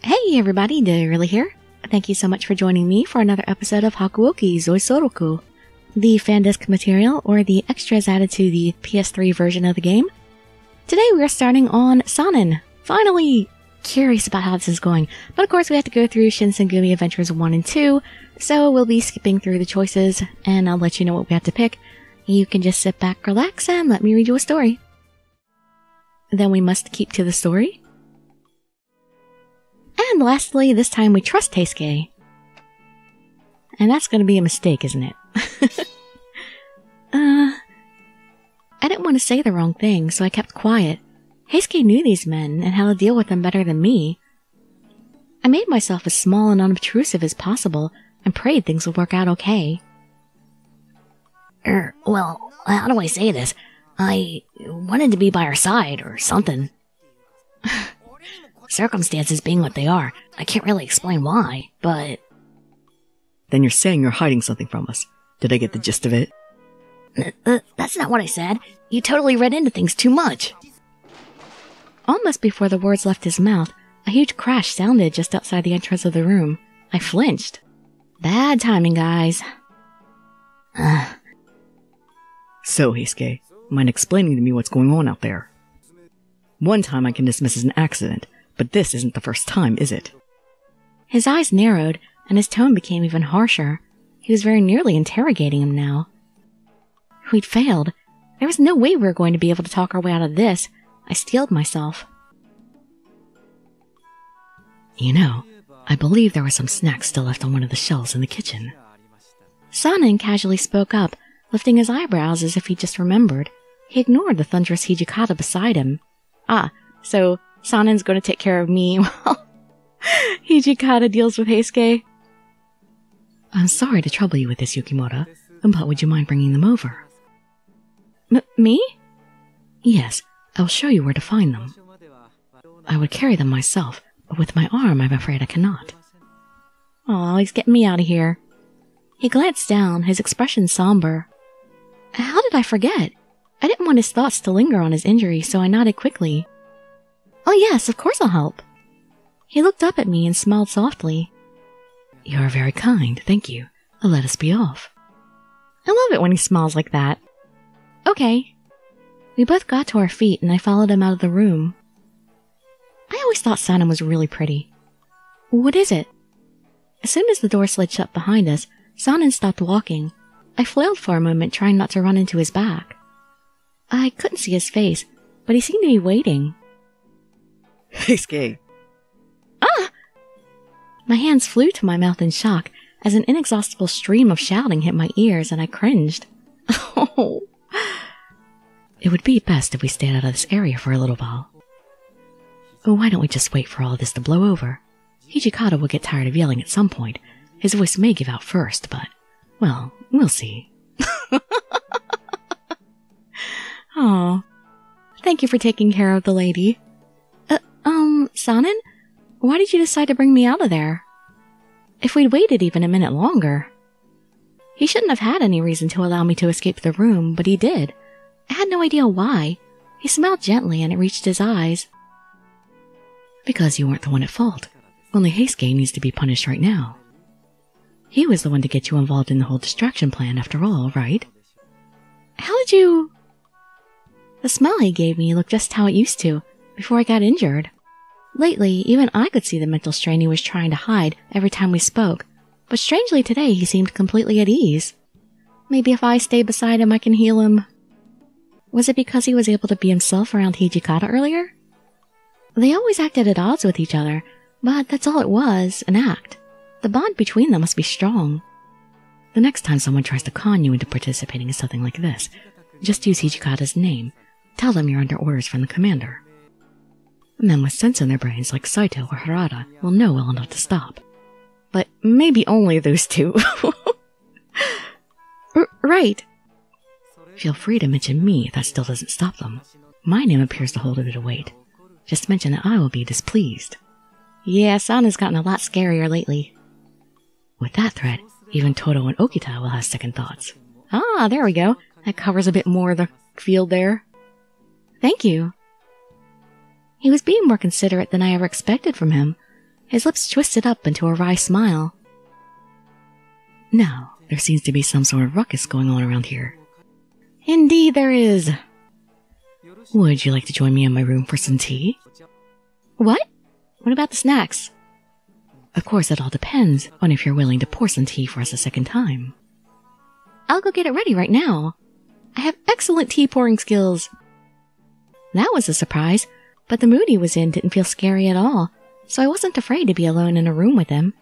Hey everybody, Dirili here. Thank you so much for joining me for another episode of Hakuouki Zuisoroku, the fan disc material or the extras added to the PS3 version of the game. Today we are starting on Sanan. Finally! Curious about how this is going, but of course we have to go through Shinsengumi Adventures 1 and 2, so we'll be skipping through the choices and I'll let you know what we have to pick. You can just sit back, relax, and let me read you a story. Then we must keep to the story. And lastly, this time we trust Keisuke. And that's going to be a mistake, isn't it? I didn't want to say the wrong thing, so I kept quiet. Keisuke knew these men and how to deal with them better than me. I made myself as small and unobtrusive as possible and prayed things would work out okay. Well, how do I say this? I wanted to be by her side or something. Circumstances being what they are, I can't really explain why, but... Then you're saying you're hiding something from us. Did I get the gist of it? That's not what I said. You totally read into things too much. Almost before the words left his mouth, a huge crash sounded just outside the entrance of the room. I flinched. Bad timing, guys. So, Keisuke, mind explaining to me what's going on out there? One time I can dismiss as an accident, but this isn't the first time, is it? His eyes narrowed, and his tone became even harsher. He was very nearly interrogating him now. We'd failed. There was no way we were going to be able to talk our way out of this. I steeled myself. You know, I believe there were some snacks still left on one of the shelves in the kitchen. Sanan casually spoke up, lifting his eyebrows as if he just remembered. He ignored the thunderous Hijikata beside him. Ah, so Sanan's going to take care of me while Hijikata deals with Keisuke. I'm sorry to trouble you with this, Yukimura, but would you mind bringing them over? Me? Yes, I'll show you where to find them. I would carry them myself, but with my arm I'm afraid I cannot. Aw, he's getting me out of here. He glanced down, his expression somber. How did I forget? I didn't want his thoughts to linger on his injury, so I nodded quickly. Oh yes, of course I'll help. He looked up at me and smiled softly. You are very kind, thank you. Let us be off. I love it when he smiles like that. Okay. We both got to our feet and I followed him out of the room. I always thought Sanan was really pretty. What is it? As soon as the door slid shut behind us, Sanan stopped walking. I flailed for a moment, trying not to run into his back. I couldn't see his face, but he seemed to be waiting. Keisuke! Ah! My hands flew to my mouth in shock as an inexhaustible stream of shouting hit my ears and I cringed. Oh! It would be best if we stayed out of this area for a little while. Why don't we just wait for all this to blow over? Hijikata will get tired of yelling at some point. His voice may give out first, but, well, we'll see. Oh, thank you for taking care of the lady. Sanan? Why did you decide to bring me out of there? If we'd waited even a minute longer. He shouldn't have had any reason to allow me to escape the room, but he did. I had no idea why. He smiled gently and it reached his eyes. Because you weren't the one at fault. Only Keisuke needs to be punished right now. He was the one to get you involved in the whole distraction plan after all, right? How did you... The smile he gave me looked just how it used to, before I got injured. Lately, even I could see the mental strain he was trying to hide every time we spoke, but strangely today he seemed completely at ease. Maybe if I stay beside him I can heal him. Was it because he was able to be himself around Hijikata earlier? They always acted at odds with each other, but that's all it was, an act. The bond between them must be strong. The next time someone tries to con you into participating in something like this, just use Hijikata's name. Tell them you're under orders from the commander. Men with sense in their brains like Saito or Harada will know well enough to stop. But maybe only those two. Right. Feel free to mention me if that still doesn't stop them. My name appears to hold a bit of weight. Just mention that I will be displeased. Yeah, Sanan's gotten a lot scarier lately. With that threat, even Todo and Okita will have second thoughts. Ah, there we go. That covers a bit more of the field there. Thank you. He was being more considerate than I ever expected from him. his lips twisted up into a wry smile. Now, there seems to be some sort of ruckus going on around here. Indeed there is. Would you like to join me in my room for some tea? What? What about the snacks? Of course, it all depends on if you're willing to pour some tea for us a second time. I'll go get it ready right now. I have excellent tea pouring skills. That was a surprise, but the mood he was in didn't feel scary at all, so I wasn't afraid to be alone in a room with him.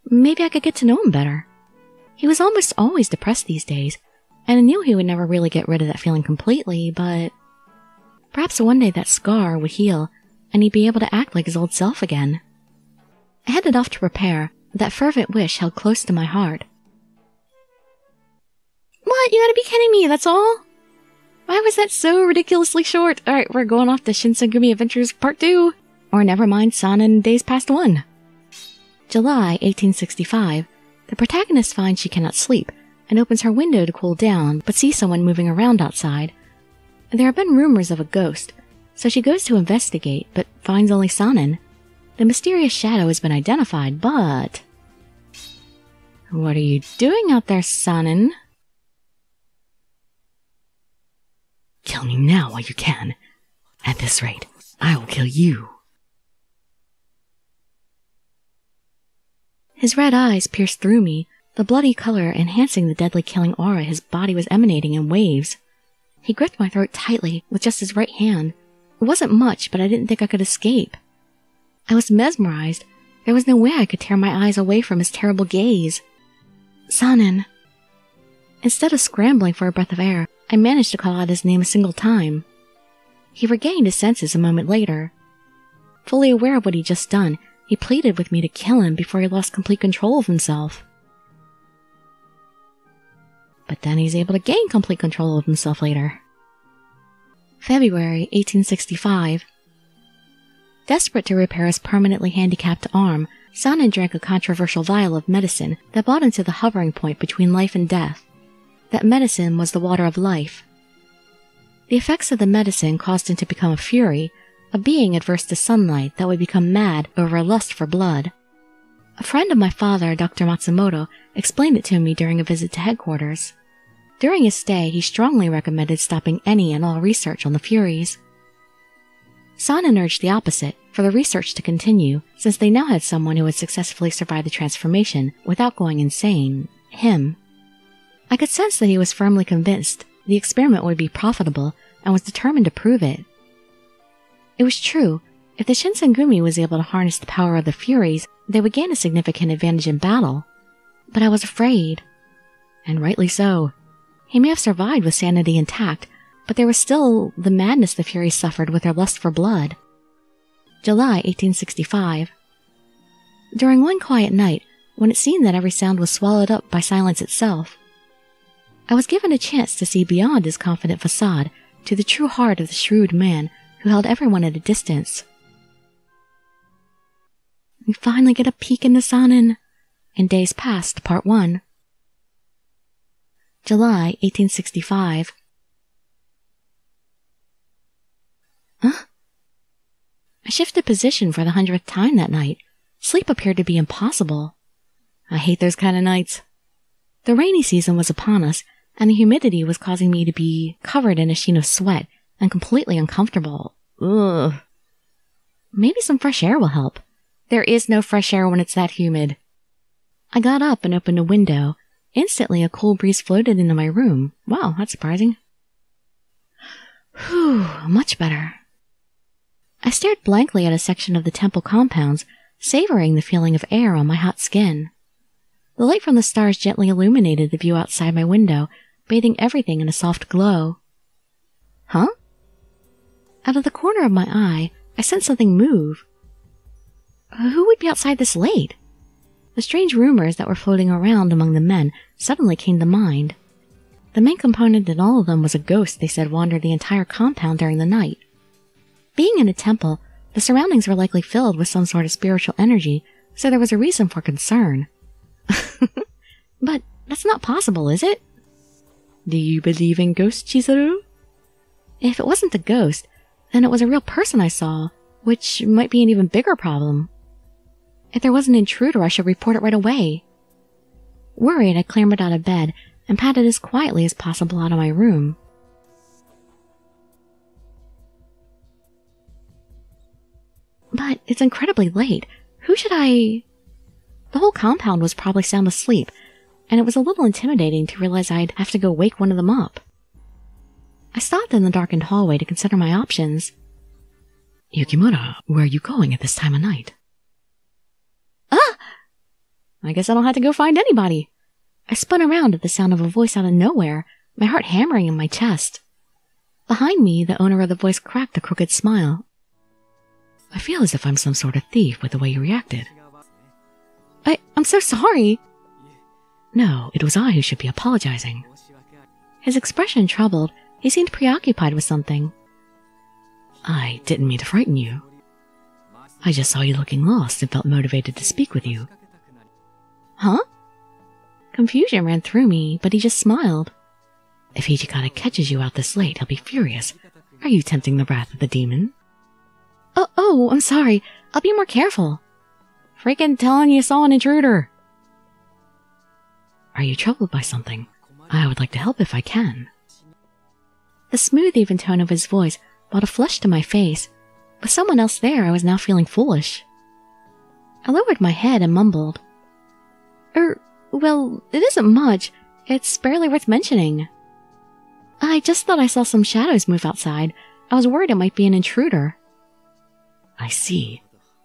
Maybe I could get to know him better. He was almost always depressed these days, and I knew he would never really get rid of that feeling completely, but perhaps one day that scar would heal, and he'd be able to act like his old self again. I headed off to prepare, that fervent wish held close to my heart. What? You gotta be kidding me, that's all? Why was that so ridiculously short? Alright, we're going off to Shinsengumi Adventures Part 2. Or never mind, Sanan Days Past 1. July 1865. The protagonist finds she cannot sleep, and opens her window to cool down, but sees someone moving around outside. There have been rumors of a ghost, so she goes to investigate, but finds only Sanan. The mysterious shadow has been identified, but... What are you doing out there, Sanan? Kill me now while you can. At this rate, I will kill you. His red eyes pierced through me, the bloody color enhancing the deadly killing aura his body was emanating in waves. He gripped my throat tightly with just his right hand. It wasn't much, but I didn't think I could escape. I was mesmerized. There was no way I could tear my eyes away from his terrible gaze. Sanan. Instead of scrambling for a breath of air, I managed to call out his name a single time. He regained his senses a moment later. Fully aware of what he'd just done, he pleaded with me to kill him before he lost complete control of himself. But then he's able to gain complete control of himself later. February 1865. Desperate to repair his permanently handicapped arm, Sanan drank a controversial vial of medicine that brought him to the hovering point between life and death. That medicine was the water of life. The effects of the medicine caused him to become a fury, a being adverse to sunlight that would become mad over a lust for blood. A friend of my father, Dr. Matsumoto, explained it to me during a visit to headquarters. During his stay, he strongly recommended stopping any and all research on the Furies. Sanan urged the opposite, for the research to continue, since they now had someone who had successfully survived the transformation without going insane, him. I could sense that he was firmly convinced the experiment would be profitable and was determined to prove it. It was true. If the Shinsengumi was able to harness the power of the Furies, they would gain a significant advantage in battle. But I was afraid. And rightly so. He may have survived with sanity intact, but there was still the madness the Furies suffered with their lust for blood. July 1865. During one quiet night, when it seemed that every sound was swallowed up by silence itself, I was given a chance to see beyond his confident facade to the true heart of the shrewd man who held everyone at a distance. We finally get a peek into Sanan. In Days Past, Part 1. July 1865. Huh? I shifted position for the 100th time that night. Sleep appeared to be impossible. I hate those kind of nights. The rainy season was upon us, and the humidity was causing me to be covered in a sheen of sweat and completely uncomfortable. Ugh. Maybe some fresh air will help. There is no fresh air when it's that humid. I got up and opened a window. Instantly, a cool breeze floated into my room. Wow, that's surprising. Whew, much better. I stared blankly at a section of the temple compounds, savoring the feeling of air on my hot skin. The light from the stars gently illuminated the view outside my window, bathing everything in a soft glow. Huh? Out of the corner of my eye, I sensed something move. Who would be outside this late? The strange rumors that were floating around among the men suddenly came to mind. The main component in all of them was a ghost they said wandered the entire compound during the night. Being in a temple, the surroundings were likely filled with some sort of spiritual energy, so there was a reason for concern. But that's not possible, is it? Do you believe in ghosts, Chizuru? If it wasn't a ghost, then it was a real person I saw, which might be an even bigger problem. If there was an intruder, I should report it right away. Worried, I clambered out of bed and padded as quietly as possible out of my room. But it's incredibly late. Who should I... The whole compound was probably sound asleep, and it was a little intimidating to realize I'd have to go wake one of them up. I stopped in the darkened hallway to consider my options. Yukimura, where are you going at this time of night? Ah! I guess I don't have to go find anybody. I spun around at the sound of a voice out of nowhere, my heart hammering in my chest. Behind me, the owner of the voice cracked a crooked smile. I feel as if I'm some sort of thief with the way you reacted. I'm so sorry. No, it was I who should be apologizing. His expression troubled. He seemed preoccupied with something. I didn't mean to frighten you. I just saw you looking lost and felt motivated to speak with you. Huh? Confusion ran through me, but he just smiled. If Hijikata catches you out this late, he'll be furious. Are you tempting the wrath of the demon? Oh, I'm sorry. I'll be more careful. Freaking telling you saw an intruder. Are you troubled by something? I would like to help if I can. The smooth, even tone of his voice brought a flush to my face. With someone else there, I was now feeling foolish. I lowered my head and mumbled. Well, it isn't much. It's barely worth mentioning. I just thought I saw some shadows move outside. I was worried it might be an intruder. I see.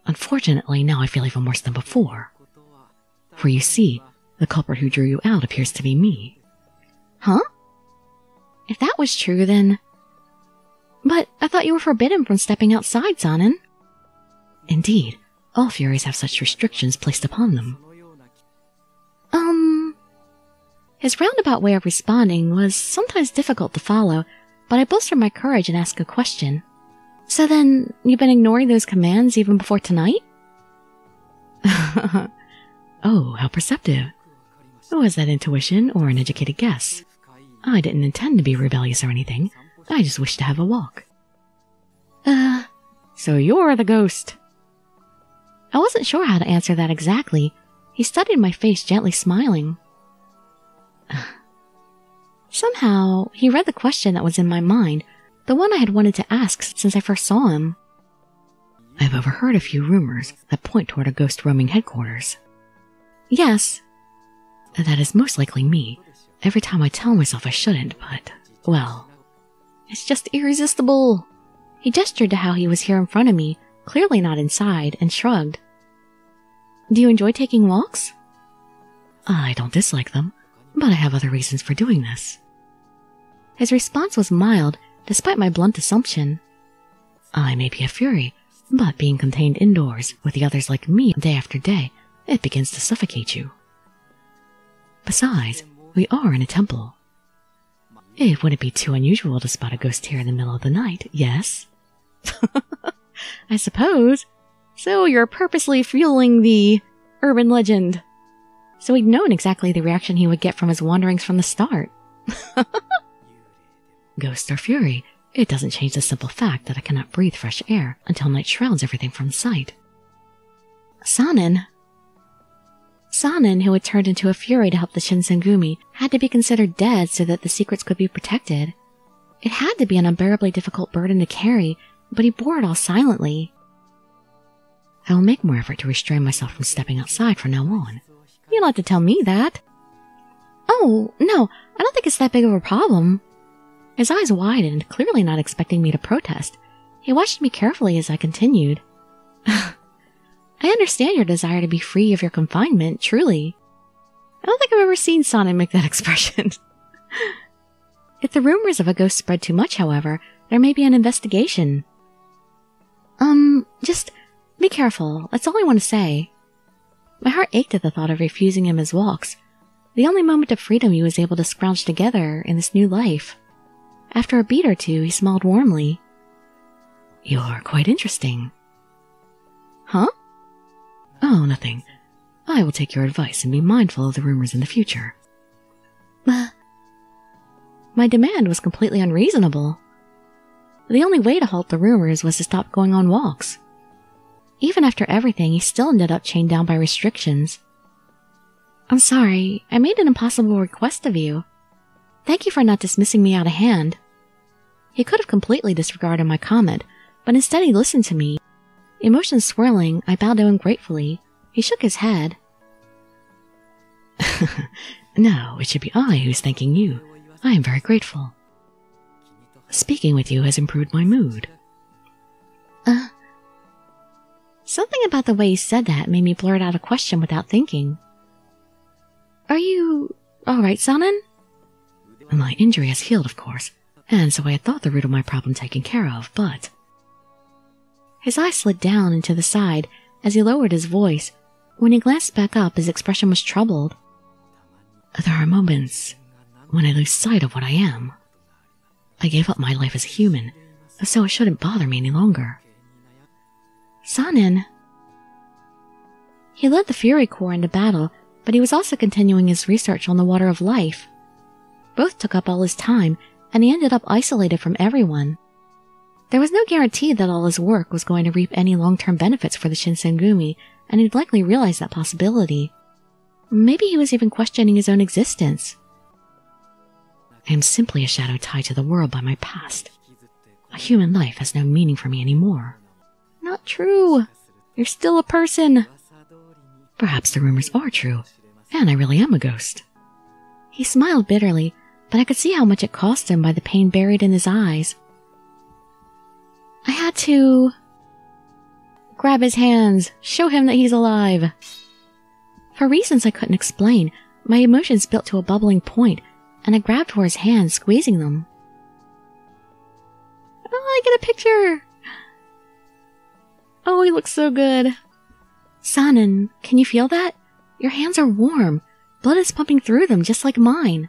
Unfortunately, now I feel even worse than before. For you see, the culprit who drew you out appears to be me. Huh? If that was true, then... But I thought you were forbidden from stepping outside, Sanan. Indeed, all furies have such restrictions placed upon them. His roundabout way of responding was sometimes difficult to follow, but I bolstered my courage and asked a question. So then, you've been ignoring those commands even before tonight? Oh, how perceptive. Was that intuition or an educated guess? I didn't intend to be rebellious or anything. I just wished to have a walk. So you're the ghost. I wasn't sure how to answer that exactly. He studied my face, gently smiling. Somehow, he read the question that was in my mind, the one I had wanted to ask since I first saw him. I've overheard a few rumors that point toward a ghost roaming headquarters. Yes. That is most likely me. Every time I tell myself I shouldn't, but, well... It's just irresistible. He gestured to how he was here in front of me, clearly not inside, and shrugged. Do you enjoy taking walks? I don't dislike them, but I have other reasons for doing this. His response was mild, despite my blunt assumption. I may be a fury, but being contained indoors with the others like me day after day, it begins to suffocate you. Besides, we are in a temple. It wouldn't be too unusual to spot a ghost here in the middle of the night, yes? I suppose. So you're purposely fueling the urban legend. So he'd known exactly the reaction he would get from his wanderings from the start. Ghost or fury, it doesn't change the simple fact that I cannot breathe fresh air until night shrouds everything from sight. Sanan, who had turned into a fury to help the Shinsengumi, had to be considered dead so that the secrets could be protected. It had to be an unbearably difficult burden to carry, but he bore it all silently. I will make more effort to restrain myself from stepping outside from now on. You don't have to tell me that. Oh, no, I don't think it's that big of a problem. His eyes widened, clearly not expecting me to protest. He watched me carefully as I continued. I understand your desire to be free of your confinement, truly. I don't think I've ever seen Sanan make that expression. If the rumors of a ghost spread too much, however, there may be an investigation. Just be careful, that's all I want to say. My heart ached at the thought of refusing him his walks, the only moment of freedom he was able to scrounge together in this new life. After a beat or two, he smiled warmly. You're quite interesting. Huh? Oh, nothing. I will take your advice and be mindful of the rumors in the future. My demand was completely unreasonable. The only way to halt the rumors was to stop going on walks. Even after everything, he still ended up chained down by restrictions. I'm sorry, I made an impossible request of you. Thank you for not dismissing me out of hand. He could have completely disregarded my comment, but instead he listened to me. Emotions swirling, I bowed to him gratefully. He shook his head. No, it should be I who's thanking you. I am very grateful. Speaking with you has improved my mood. Something about the way he said that made me blurt out a question without thinking. Are you alright, Sanan? My injury has healed, of course, and so I had thought the root of my problem taken care of, but... His eyes slid down and to the side as he lowered his voice. When he glanced back up, his expression was troubled. There are moments when I lose sight of what I am. I gave up my life as a human, so it shouldn't bother me any longer. Sanan. He led the Fury Corps into battle, but he was also continuing his research on the water of life. Both took up all his time, and he ended up isolated from everyone. There was no guarantee that all his work was going to reap any long-term benefits for the Shinsengumi, and he'd likely realized that possibility. Maybe he was even questioning his own existence. I am simply a shadow tied to the world by my past. A human life has no meaning for me anymore. Not true. You're still a person. Perhaps the rumors are true, and I really am a ghost. He smiled bitterly, but I could see how much it cost him by the pain buried in his eyes. I had to grab his hands, show him that he's alive. For reasons I couldn't explain, my emotions built to a bubbling point, and I grabbed for his hands, squeezing them. Oh, I get a picture! Oh, he looks so good. Sanan, can you feel that? Your hands are warm. Blood is pumping through them just like mine.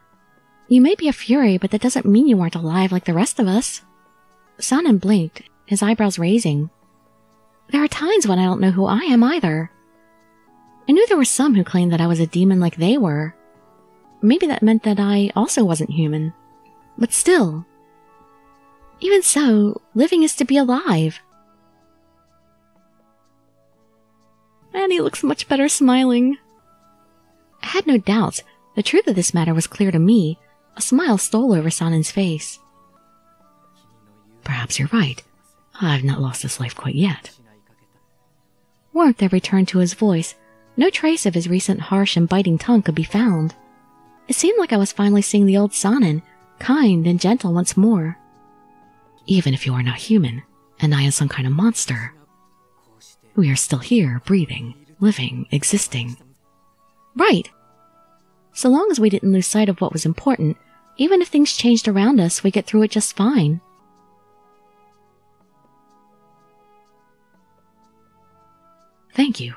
You may be a Fury, but that doesn't mean you aren't alive like the rest of us. Sanan blinked, his eyebrows raising. There are times when I don't know who I am either. I knew there were some who claimed that I was a demon like they were. Maybe that meant that I also wasn't human. But still. Even so, living is to be alive. And he looks much better smiling. I had no doubts. The truth of this matter was clear to me. A smile stole over Sanan's face. Perhaps you're right. I've not lost this life quite yet. Warmth had returned to his voice. No trace of his recent harsh and biting tongue could be found. It seemed like I was finally seeing the old Sanan, kind and gentle once more. Even if you are not human, and I am some kind of monster, we are still here, breathing, living, existing. Right. So long as we didn't lose sight of what was important, even if things changed around us, we get through it just fine. Thank you.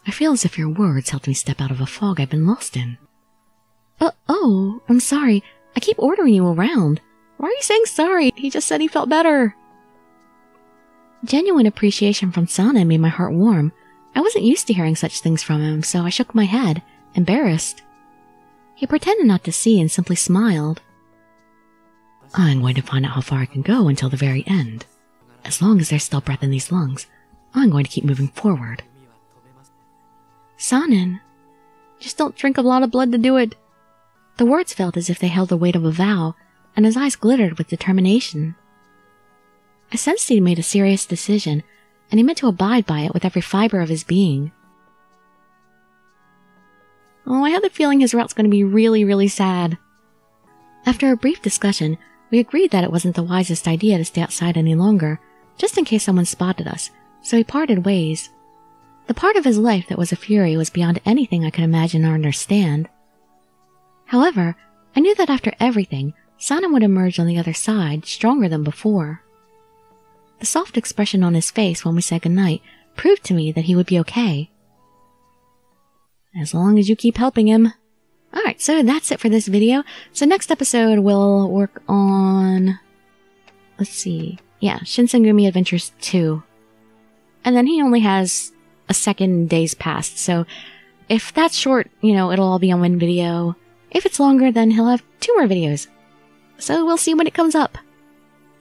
I feel as if your words helped me step out of a fog I've been lost in. Oh, I'm sorry. I keep ordering you around. Why are you saying sorry? He just said he felt better. Genuine appreciation from Sanan made my heart warm. I wasn't used to hearing such things from him, so I shook my head, embarrassed. He pretended not to see and simply smiled. I'm going to find out how far I can go until the very end. As long as there's still breath in these lungs, I'm going to keep moving forward. Sanan, just don't drink a lot of blood to do it. The words felt as if they held the weight of a vow, and his eyes glittered with determination. I sensed he'd made a serious decision, and he meant to abide by it with every fiber of his being. Oh, I had the feeling his route's going to be really, really sad. After a brief discussion, we agreed that it wasn't the wisest idea to stay outside any longer, just in case someone spotted us, so we parted ways. The part of his life that was a Fury was beyond anything I could imagine or understand. However, I knew that after everything, Sanan would emerge on the other side, stronger than before. The soft expression on his face when we said goodnight proved to me that he would be okay. As long as you keep helping him. Alright, so that's it for this video. So next episode we'll work on... let's see. Yeah, Shinsengumi Adventures 2. And then he only has a second Days Past, so if that's short, it'll all be on one video. If it's longer, then he'll have 2 more videos. So we'll see when it comes up.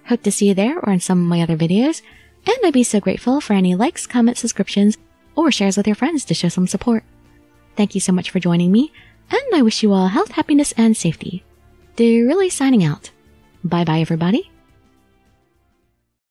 Hope to see you there or in some of my other videos. And I'd be so grateful for any likes, comments, subscriptions, or shares with your friends to show some support. Thank you so much for joining me, and I wish you all health, happiness, and safety. Dirili signing out. Bye-bye, everybody.